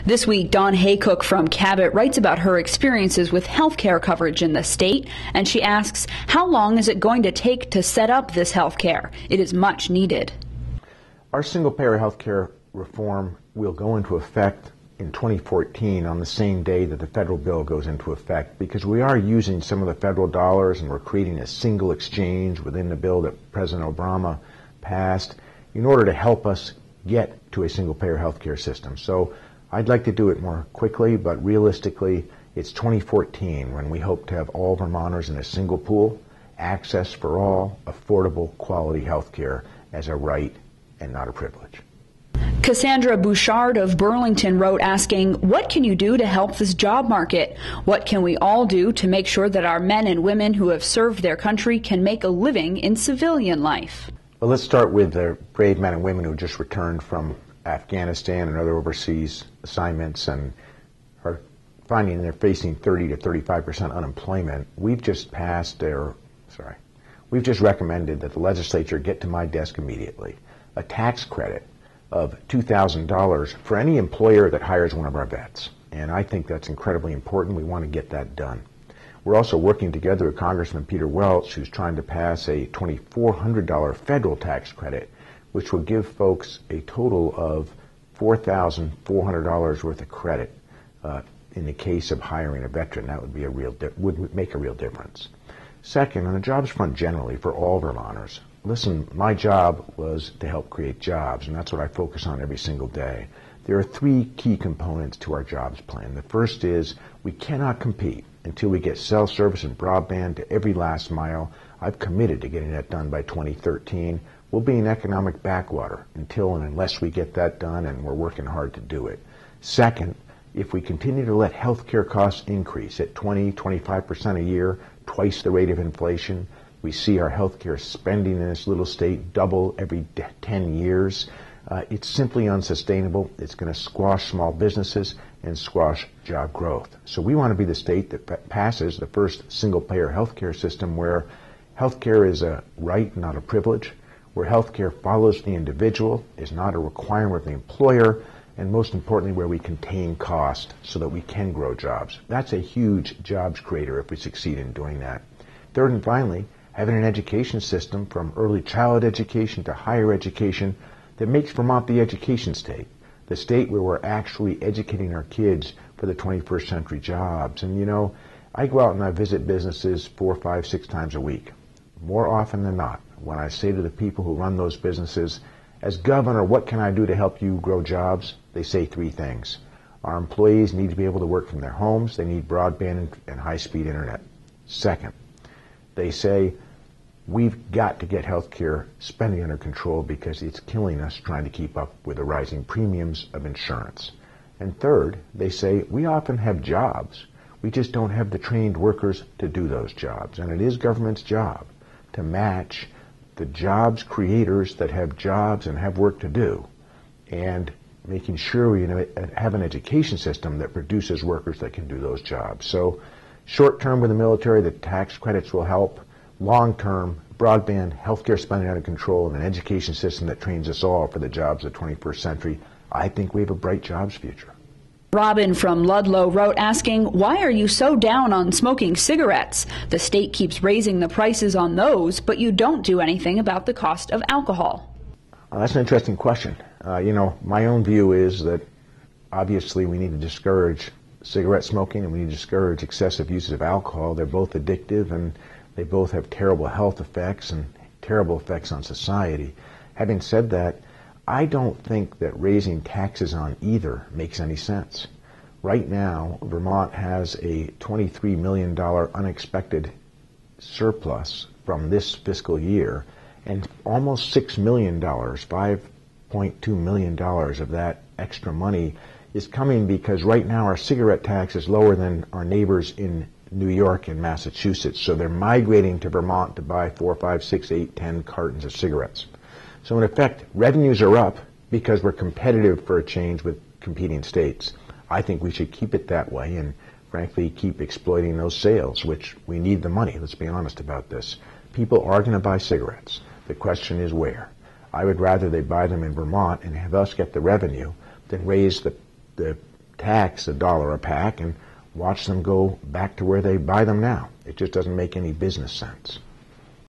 This week, Dawn Haycock from Cabot writes about her experiences with health care coverage in the state, and she asks, how long is it going to take to set up this health care? It is much needed. Our single-payer health care reform will go into effect in 2014 on the same day that the federal bill goes into effect, because we are using some of the federal dollars and we're creating a single exchange within the bill that President Obama passed in order to help us get to a single-payer health care system. So I'd like to do it more quickly, but realistically, it's 2014 when we hope to have all Vermonters in a single pool, access for all, affordable, quality health care as a right and not a privilege. Cassandra Bouchard of Burlington wrote asking, what can you do to help this job market? What can we all do to make sure that our men and women who have served their country can make a living in civilian life? Well, let's start with the brave men and women who just returned from Afghanistan and other overseas assignments and are finding they're facing 30 to 35% unemployment. We've just recommended that the legislature get to my desk immediately a tax credit of $2,000 for any employer that hires one of our vets. And I think that's incredibly important. We want to get that done. We're also working together with Congressman Peter Welch, who's trying to pass a $2,400 federal tax credit, which will give folks a total of $4,400 worth of credit in the case of hiring a veteran. That would be would make a real difference. Second, on the jobs front generally for all Vermonters, listen, my job was to help create jobs, and that's what I focus on every single day. There are three key components to our jobs plan. The first is we cannot compete until we get cell service and broadband to every last mile. I've committed to getting that done by 2013. We'll be in economic backwater until and unless we get that done, and we're working hard to do it. Second, if we continue to let health care costs increase at 20–25% a year, twice the rate of inflation, we see our health care spending in this little state double every 10 years. It's simply unsustainable. It's going to squash small businesses and squash job growth. So we want to be the state that passes the first single-payer health care system where health care is a right, not a privilege, where health care follows the individual, is not a requirement of the employer, and most importantly, where we contain cost so that we can grow jobs. That's a huge jobs creator if we succeed in doing that. Third and finally, having an education system from early childhood education to higher education that makes Vermont the education state, the state where we're actually educating our kids for the 21st century jobs. And you know, I go out and I visit businesses 4, 5, 6 times a week. More often than not, when I say to the people who run those businesses, as governor, what can I do to help you grow jobs? They say three things. Our employees need to be able to work from their homes. They need broadband and high-speed internet. Second, they say, we've got to get health care spending under control because it's killing us trying to keep up with the rising premiums of insurance. And third, they say we often have jobs. We just don't have the trained workers to do those jobs. And it is government's job to match the jobs creators that have jobs and have work to do, and making sure we have an education system that produces workers that can do those jobs. So short term with the military, the tax credits will help. Long-term, broadband, healthcare spending under control, and an education system that trains us all for the jobs of the 21st century, I think we have a bright jobs future. Robin from Ludlow wrote asking, why are you so down on smoking cigarettes? The state keeps raising the prices on those, but you don't do anything about the cost of alcohol. That's an interesting question. My own view is that obviously we need to discourage cigarette smoking and we need to discourage excessive use of alcohol. They're both addictive and they both have terrible health effects and terrible effects on society. Having said that, I don't think that raising taxes on either makes any sense. Right now, Vermont has a $23 million unexpected surplus from this fiscal year, and almost $6 million, $5.2 million of that extra money is coming because right now our cigarette tax is lower than our neighbors in New York and Massachusetts, so they're migrating to Vermont to buy 4, 5, 6, 8, 10 cartons of cigarettes. So in effect, revenues are up because we're competitive for a change with competing states. I think we should keep it that way and frankly keep exploiting those sales, which we need the money. Let's be honest about this. People are going to buy cigarettes. The question is where. I would rather they buy them in Vermont and have us get the revenue than raise the tax $1 a pack and watch them go back to where they buy them now. It just doesn't make any business sense.